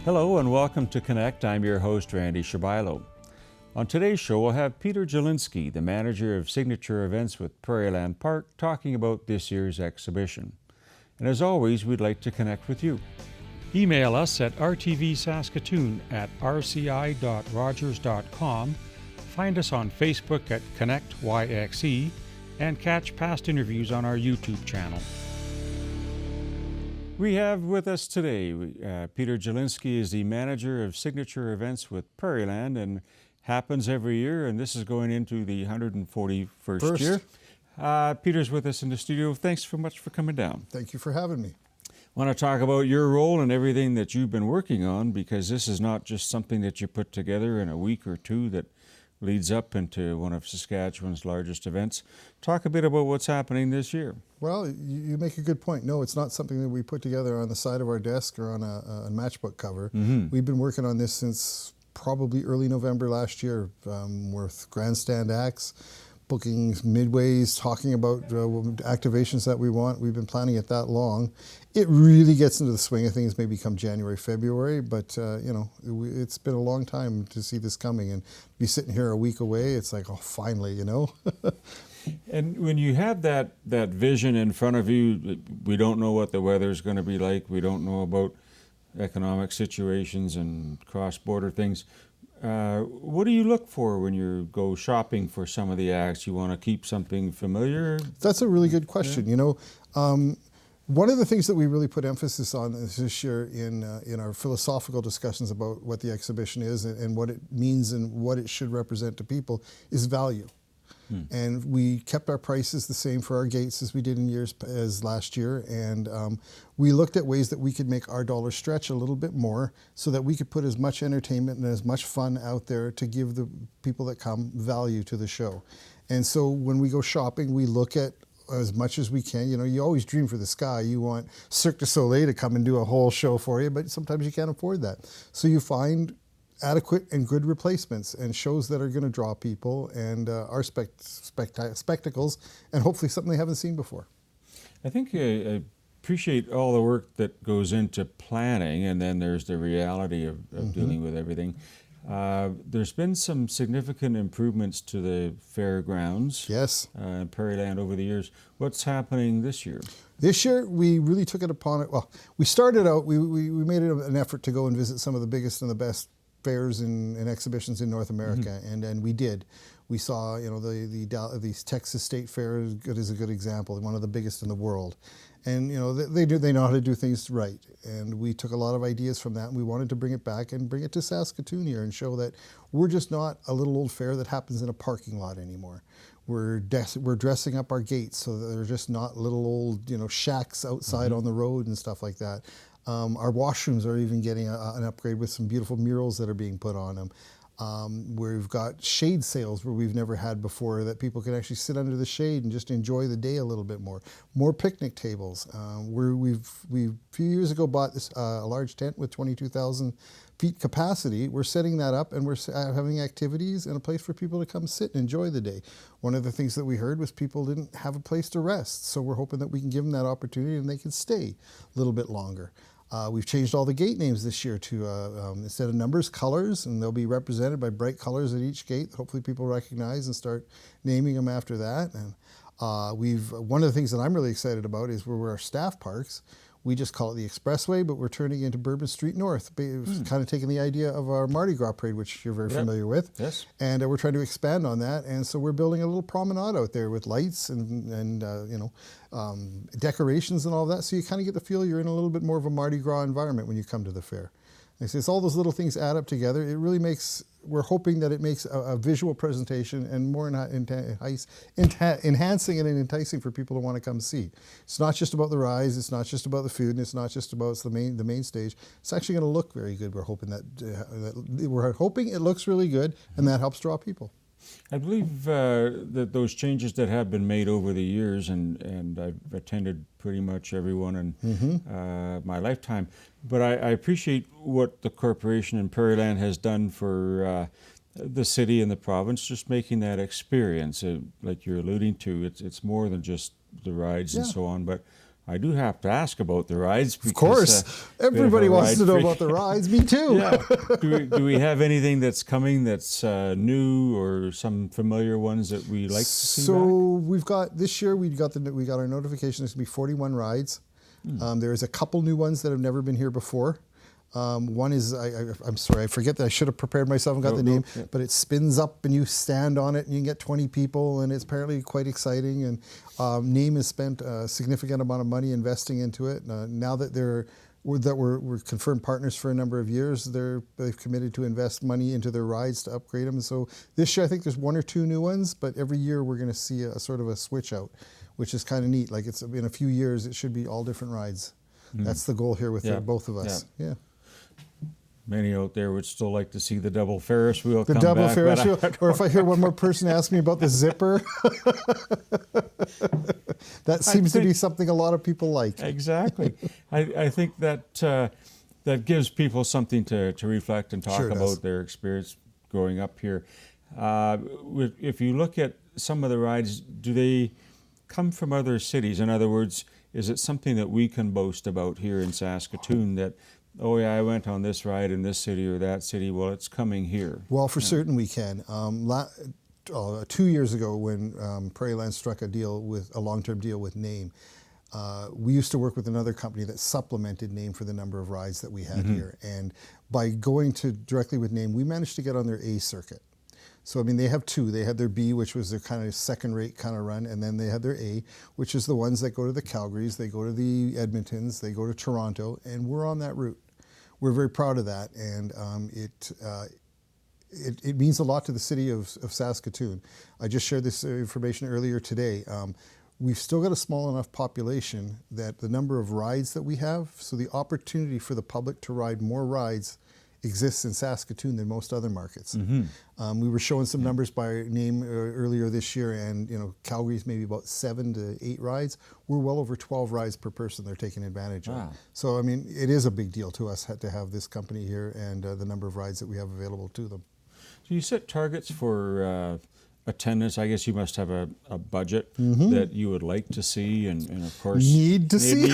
Hello and welcome to Connect. I'm your host, Randy Shabilo. On today's show, we'll have Peter Jelinski, the manager of signature events with Prairieland Park, talking about this year's exhibition. And as always, we'd like to connect with you. Email us at rtvsaskatoon@rci.rogers.com. Find us on Facebook at ConnectYXE and catch past interviews on our YouTube channel. We have with us today, Peter Jelinski is the manager of signature events with Prairieland, and happens every year, and this is going into the 141st year. Peter's with us in the studio. Thanks so much for coming down. Thank you for having me. I want to talk about your role and everything that you've been working on, because this is not just something that you put together in a week or two that leads up into one of Saskatchewan's largest events. Talk a bit about what's happening this year. Well, you make a good point. No, it's not something that we put together on the side of our desk or on a matchbook cover. Mm-hmm. We've been working on this since probably early November last year, with grandstand acts, booking midways, talking about activations that we want. We've been planning it that long. It really gets into the swing of things maybe come January, February, but it's been a long time to see this coming, and be sitting here a week away, it's like, oh, finally, And when you have that vision in front of you, we don't know what the weather's going to be like, we don't know about economic situations and cross-border things. What do you look for when you go shopping for some of the acts? You want to keep something familiar? That's a really good question. Yeah. One of the things that we really put emphasis on this year in our philosophical discussions about what the exhibition is and what it means and what it should represent to people is value. And we kept our prices the same for our gates as we did in years as last year, and we looked at ways that we could make our dollar stretch a little bit more so that we could put as much entertainment and as much fun out there to give the people that come value to the show. And so when we go shopping, we look at as much as we can. You always dream for the sky. You want Cirque du Soleil to come and do a whole show for you, but sometimes you can't afford that. So you find adequate and good replacements and shows that are going to draw people and our spectacles, and hopefully something they haven't seen before. I think I appreciate all the work that goes into planning, and then there's the reality of dealing with everything. There's been some significant improvements to the fairgrounds. Yes. In Prairieland over the years. What's happening this year? This year, we really took it upon it. Well, we started out, we made it an effort to go and visit some of the biggest and the best fairs and exhibitions in North America, and we did. We saw, the Texas State Fair is a good example, one of the biggest in the world. And they know how to do things right, and we took a lot of ideas from that, and we wanted to bring it back and bring it to Saskatoon here and show that we're just not a little old fair that happens in a parking lot anymore. We're dressing up our gates so that they're just not little old shacks outside on the road and stuff like that. Our washrooms are even getting an upgrade with some beautiful murals that are being put on them. We've got shade sails where we've never had before, that people can actually sit under the shade and just enjoy the day a little bit more. More picnic tables. We a few years ago bought this a large tent with 22,000 feet capacity. We're setting that up, and we're having activities and a place for people to come sit and enjoy the day. One of the things that we heard was people didn't have a place to rest, so we're hoping that we can give them that opportunity and they can stay a little bit longer. We've changed all the gate names this year to, instead of numbers, colors, and they'll be represented by bright colors at each gate. Hopefully people recognize and start naming them after that. And one of the things that I'm really excited about is where our staff parks. We just call it the Expressway, but we're turning into Bourbon Street North, kind of taking the idea of our Mardi Gras parade, which you're very familiar with. Yes. And we're trying to expand on that, and so we're building a little promenade out there with lights and decorations and all that, so you kind of get the feel you're in a little bit more of a Mardi Gras environment when you come to the fair. And so it's all those little things add up together. It really we're hoping that it makes a visual presentation and more enhancing and enticing for people to want to come see. It's not just about the rides, it's not just about the food, and it's not just about the main stage. It's actually going to look very good. We're hoping we're hoping it looks really good, and that helps draw people. I believe that those changes that have been made over the years, and I've attended pretty much every one in my lifetime, but I appreciate what the corporation in Prairieland has done for the city and the province, just making that experience, like you're alluding to. It's more than just the rides and so on, but I do have to ask about the rides. Because, Of course, everybody wants to know about the rides. Me too. Yeah. Do we have anything that's coming that's new, or some familiar ones that we like to see So back? we've got this year. We got our notification. There's going to be 41 rides. There's a couple new ones that have never been here before. One is, I'm sorry, I forget that. I should have prepared myself and got the name, but it spins up and you stand on it and you can get 20 people, and it's apparently quite exciting. And NAME has spent a significant amount of money investing into it. Now that we're confirmed partners for a number of years, they've committed to invest money into their rides to upgrade them. So this year I think there's 1 or 2 new ones, but every year we're going to see a sort of a switch out, which is kind of neat. Like, it's in a few years it should be all different rides. That's the goal here with both of us. Yeah. Many out there would still like to see the double Ferris wheel The come double back. Ferris wheel, or if I hear one more person ask me about the zipper, that seems to be something a lot of people like. Exactly. I think that that gives people something to reflect and talk about their experience growing up here. If you look at some of the rides, do they come from other cities? In other words, is it something that we can boast about here in Saskatoon that, oh yeah, I went on this ride in this city or that city? Well, it's coming here. Well, for certain we can. 2 years ago, when Prairieland struck a long-term deal with NAME, we used to work with another company that supplemented NAME for the number of rides that we had here. And by going directly with NAME, we managed to get on their A circuit. So, I mean, they have 2. They had their B, which was their kind of second-rate kind of run, and then they had their A, which is the ones that go to the Calgarys, they go to the Edmontons, they go to Toronto, and we're on that route. We're very proud of that, and it means a lot to the city of Saskatoon. I just shared this information earlier today. We've still got a small enough population that the number of rides that we have, so the opportunity for the public to ride more rides exists in Saskatoon than most other markets. We were showing some numbers by NAME earlier this year, and Calgary's maybe about 7 to 8 rides. We're well over 12 rides per person they're taking advantage of. So I mean, it is a big deal to us to have this company here and the number of rides that we have available to them. Do you set targets for attendance? I guess you must have a budget that you would like to see, and of course need to see.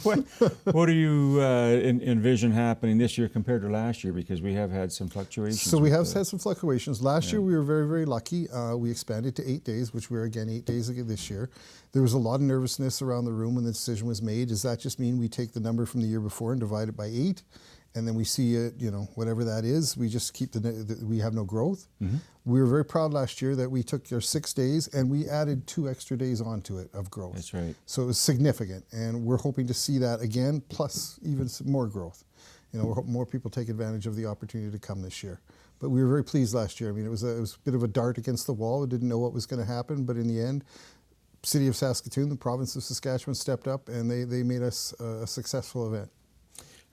What do you envision happening this year compared to last year? Because we have had some fluctuations. So we have had some fluctuations. Last year we were very, very lucky. We expanded to 8 days, which we're again 8 days again this year. There was a lot of nervousness around the room when the decision was made. Does that just mean we take the number from the year before and divide it by 8? And then we see it, whatever that is, we just keep we have no growth. We were very proud last year that we took our 6 days and we added 2 extra days onto it of growth. That's right. So it was significant, and we're hoping to see that again, plus even some more growth. We're hoping more people take advantage of the opportunity to come this year. But we were very pleased last year. I mean, it was a bit of a dart against the wall. We didn't know what was going to happen, but in the end, City of Saskatoon, the province of Saskatchewan stepped up, and they made us a successful event.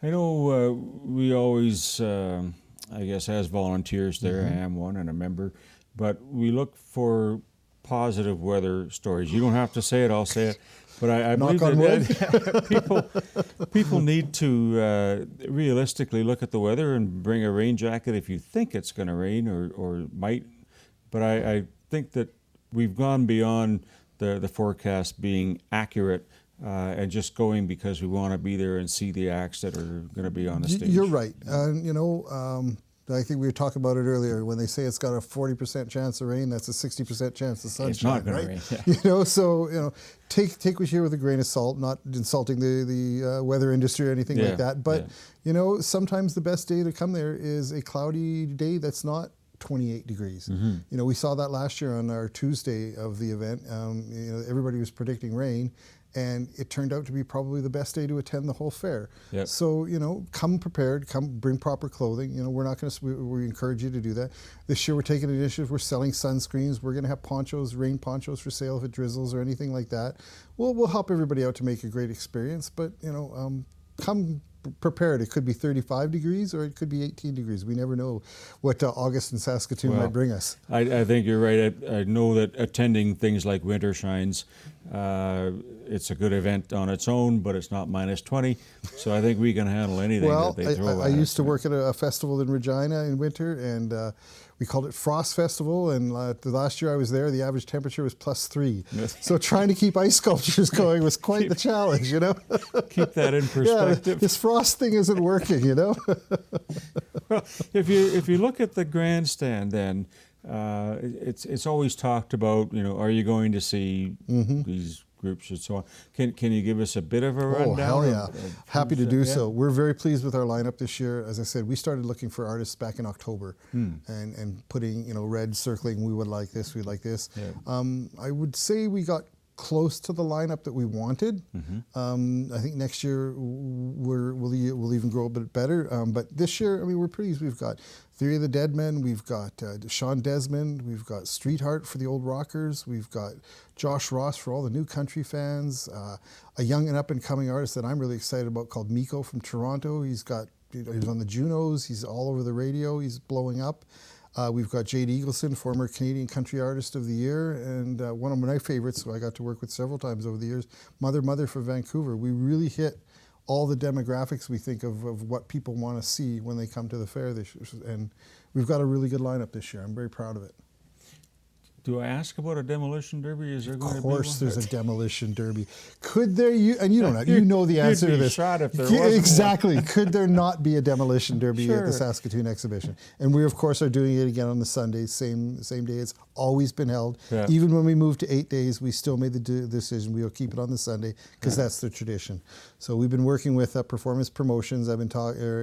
I know we always, I guess as volunteers there, I am one and a member, but we look for positive weather stories. You don't have to say it, I'll say it. But I believe that people need to realistically look at the weather and bring a rain jacket if you think it's going to rain or might. But I think that we've gone beyond the forecast being accurate and just going because we want to be there and see the acts that are going to be on the stage. You're right. I think we were talking about it earlier. When they say it's got a 40% chance of rain, that's a 60% chance of sunshine. It's not going right? to rain. Yeah. So take what you hear with a grain of salt. Not insulting the weather industry or anything like that. But sometimes the best day to come there is a cloudy day that's not 28 degrees. We saw that last year on our Tuesday of the event. Everybody was predicting rain, and it turned out to be probably the best day to attend the whole fair. Yep. So come prepared, bring proper clothing. We're not going to. We encourage you to do that. This year we're taking an initiative. We're selling sunscreens. We're going to have ponchos, rain ponchos for sale if it drizzles or anything like that. We'll help everybody out to make a great experience. But come prepared. It could be 35 degrees or it could be 18 degrees. We never know what August in Saskatoon might bring us. I think you're right. I know that attending things like Winter Shines, it's a good event on its own, but it's not minus 20. So I think we can handle anything that they throw at us. I used to work at a festival in Regina in winter, and we called it Frost Festival, and the last year I was there, the average temperature was +3. Yes. So trying to keep ice sculptures going was quite the challenge, you know. Keep that in perspective. This frost thing isn't working, you know. Well, if you look at the grandstand, then it's always talked about. You know, are you going to see these groups and so on? Can you give us a bit of a rundown? Oh, hell yeah. Happy to do yeah. so. We're very pleased with our lineup this year. As I said, we started looking for artists back in October and putting, you know, red circling, we would like this, we'd like this. Yeah. I would say we got close to the lineup that we wanted. I think next year we'll even grow a bit better. But this year, I mean, we're pleased. We've got Theory of the Dead Men, we've got Sean Desmond, we've got Streetheart for the old rockers, we've got Josh Ross for all the new country fans, a young and up and coming artist that I'm really excited about called Miko from Toronto. He's on the Junos, he's all over the radio, he's blowing up. We've got Jade Eagleson, former Canadian Country Artist of the Year, and one of my favorites, who I got to work with several times over the years, Mother from Vancouver. We really hit all the demographics we think of what people want to see when they come to the fair this year. And we've got a really good lineup this year. I'm very proud of it. Do I ask about a demolition derby? Is there going to be one? Of course there's a demolition derby. Could there, and you don't know, you know the answer to this. Shot if there wasn't exactly. one. Could there not be a demolition derby at Sure. the Saskatoon Exhibition? And we, of course, are doing it again on the Sunday, same day it's always been held. Yeah. Even when we moved to 8 days, we still made the decision we will keep it on the Sunday because that's the tradition. So we've been working with Performance Promotions. I've been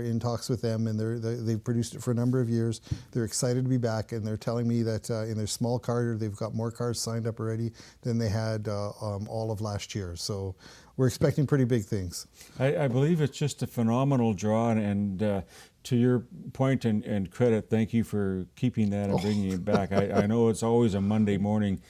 in talks with them, and they've produced it for a number of years. They're excited to be back, and they're telling me that in their small card, they've got more cars signed up already than they had all of last year. So we're expecting pretty big things. I believe it's just a phenomenal draw, and to your point and credit, thank you for keeping that and bringing it back. I know it's always a Monday morning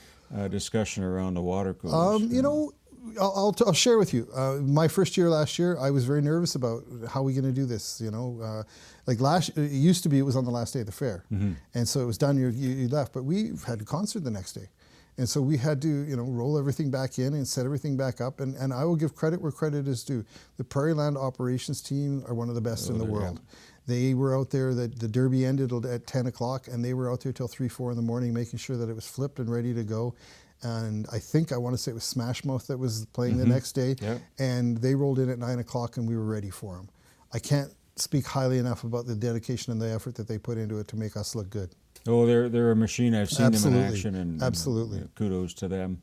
discussion around the water coolers. You know, I'll share with you. My first year last year, I was very nervous about how we're going to do this. You know, like it used to be, it was on the last day of the fair, and so it was done. You left, but we had a concert the next day. And so we had to, you know, roll everything back in and set everything back up. And I will give credit where credit is due. The Prairieland operations team are one of the best in the world. They were out there, the derby ended at 10 o'clock, and they were out there till 3, 4 in the morning, making sure that it was flipped and ready to go. And I want to say it was Smash Mouth that was playing the next day. Yep. And they rolled in at 9 o'clock, and we were ready for them. I can't speak highly enough about the dedication and the effort that they put into it to make us look good. Oh, they're a machine. I've seen them in Absolutely. action, and Absolutely. Kudos to them.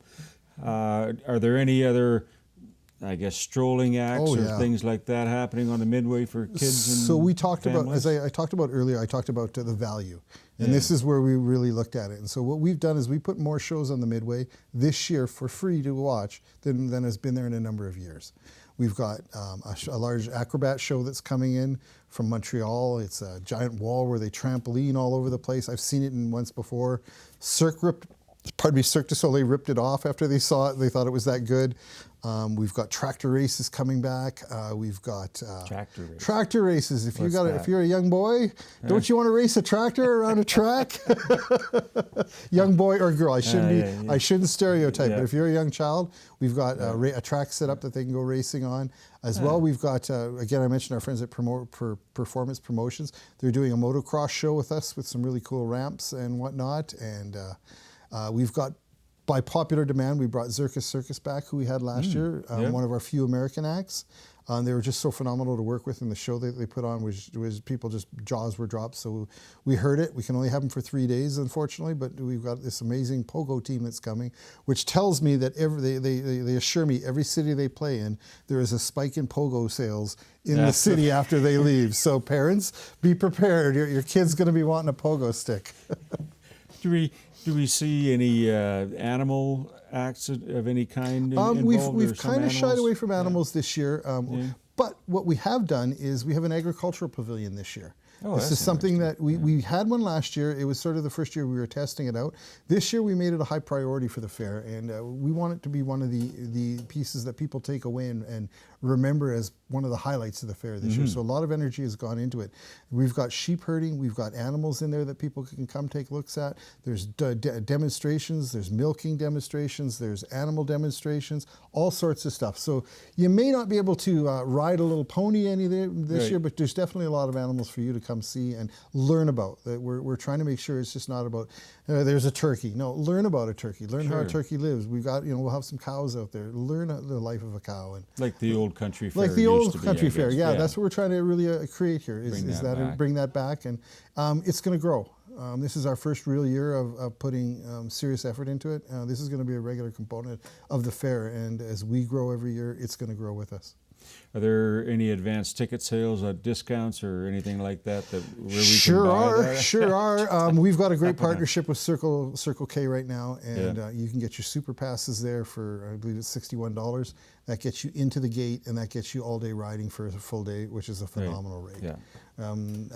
Are there any other, I guess, strolling acts or things like that happening on the Midway for kids and So we talked families? about, as I talked about earlier, I talked about the value. And this is where we really looked at it. And so what we've done is we put more shows on the Midway this year for free to watch than has been there in a number of years. We've got a large acrobat show that's coming in from Montreal. It's a giant wall where they trampoline all over the place. I've seen it once before. Cirque du Soleil ripped it off after they saw it. They thought it was that good. We've got tractor races coming back. We've got tractor races. If you're a young boy, don't you want to race a tractor around a track? Young boy or girl. I shouldn't stereotype. But if you're a young child, we've got a track set up that they can go racing on. As well, we've got again, I mentioned our friends at Performance Promotions. They're doing a motocross show with us with some really cool ramps and whatnot. And we've got, by popular demand, we brought Circus back, who we had last year, one of our few American acts. They were just so phenomenal to work with, and the show that they put on was people just jaws were dropped. So we heard it. We can only have them for 3 days, unfortunately, but we've got this amazing pogo team that's coming, which tells me that they assure me every city they play in, there is a spike in pogo sales in the city after they leave. So parents, be prepared. Your kid's going to be wanting a pogo stick. Do we see any animal acts of any kind involved? We've kind of shied away from animals this year, but what we have done is we have an agricultural pavilion this year. This is something that we had one last year. It was sort of the first year we were testing it out. This year we made it a high priority for the fair, and we want it to be one of the pieces that people take away and remember as one of the highlights of the fair this year. So a lot of energy has gone into it. We've got sheep herding, we've got animals in there that people can come take looks at. There's demonstrations, there's milking demonstrations, there's animal demonstrations, all sorts of stuff. So you may not be able to ride a little pony this year, but there's definitely a lot of animals for you to come come see and learn about. That we're trying to make sure it's just not about there's a turkey. No, learn about a turkey. Learn how a turkey lives. We've got, we'll have some cows out there. Learn the life of a cow. And like the old country fair. Like the used old to be, country I fair. guess. Yeah, that's what we're trying to really create here. Bring that back, and it's going to grow. This is our first real year of putting serious effort into it. This is going to be a regular component of the fair, and as we grow every year, it's going to grow with us. Are there any advanced ticket sales at discounts or anything like that where we Sure can buy that? Sure are. We've got a great partnership with Circle K right now, and you can get your super passes there for, I believe it's $61. That gets you into the gate, and that gets you all-day riding for a full day, which is a phenomenal rate. Yeah.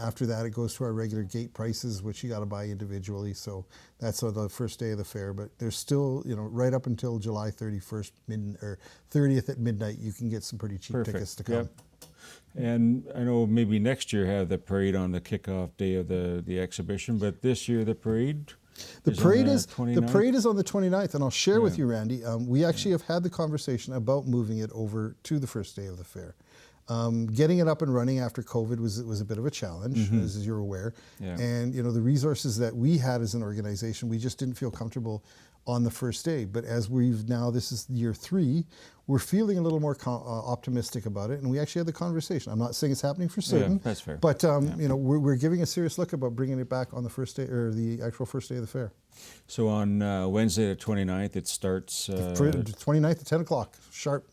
After that, it goes to our regular gate prices, which you got to buy individually. So that's on the first day of the fair. But there's still, right up until July 31st or 30th at midnight, you can get some pretty cheap tickets to come. Yep. And I know maybe next year have the parade on the kickoff day of the exhibition, but this year the parade. The parade is on the 29th, and I'll share with you, Randy. We actually have had the conversation about moving it over to the first day of the fair. Getting it up and running after COVID was a bit of a challenge, as you're aware. Yeah. And the resources that we had as an organization, we just didn't feel comfortable on the first day. But as this is year 3, we're feeling a little more optimistic about it, and we actually had the conversation. I'm not saying it's happening for certain. Yeah, that's fair. But we're giving a serious look about bringing it back on the first day, or the actual first day of the fair. So on Wednesday the 29th, it starts. 29th at 10 o'clock sharp.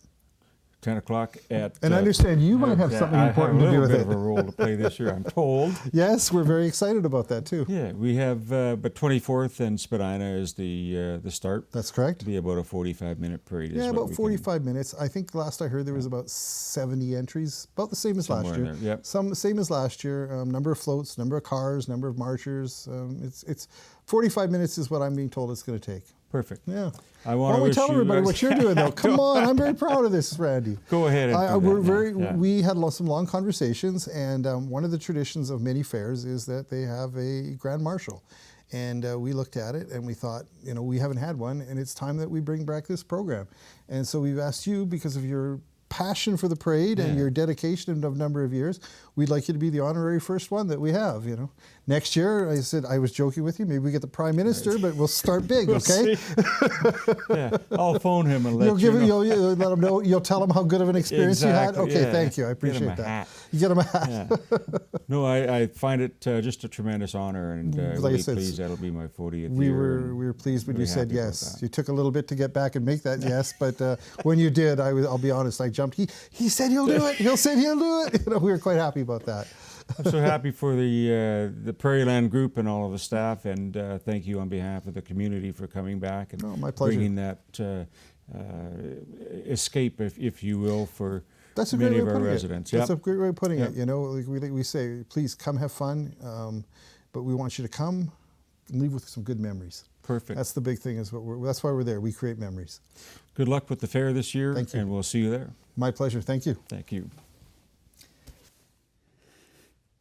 10 o'clock at... And I understand you might have something important to do with it. I have a little bit of a role to play this year, I'm told. Yes, we're very excited about that too. Yeah, we have, but 24th and Spadina is the start. That's correct. It'll be about a 45-minute parade. Yeah, about 45 minutes. I think last I heard there was about 70 entries, about the same as last year. Yep. Same as last year. Number of floats, number of cars, number of marchers. It's 45 minutes is what I'm being told it's going to take. Perfect. Yeah. I want to tell everybody what you're doing, though. Come on, I'm very proud of this, Randy. Go ahead. We had some long conversations, and one of the traditions of many fairs is that they have a grand marshal. And we looked at it and we thought, we haven't had one, and it's time that we bring back this program. And so we've asked you, because of your passion for the parade and your dedication of number of years, we'd like you to be the honorary first one that we have. Next year, I said, I was joking with you, maybe we get the Prime Minister, but we'll start big, okay? Yeah, I'll phone him and you'll let him know. You'll tell him how good of an experience you had. Okay, thank you. I appreciate that. You get him a hat. Yeah. No, I find it just a tremendous honor, and really pleased that'll be my 40th year. We were pleased when you said yes. You took a little bit to get back and make that yes, but when you did, I'll be honest, I jumped. He said he'll do it. He said he'll do it. We were quite happy about that. I'm so happy for the Prairieland group and all of the staff, and thank you on behalf of the community for coming back and my pleasure. Bringing that escape, if you will, for That's a many great of way our of residents. That's a great way of putting it. Like we say, please come have fun, but we want you to come and leave with some good memories. Perfect. That's the big thing. That's why we're there. We create memories. Good luck with the fair this year. Thank you. And we'll see you there. My pleasure. Thank you. Thank you.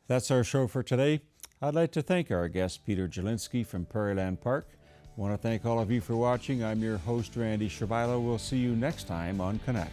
That's our show for today. I'd like to thank our guest, Peter Jelinski from Prairieland Park. I want to thank all of you for watching. I'm your host, Randy Shabila. We'll see you next time on Connect.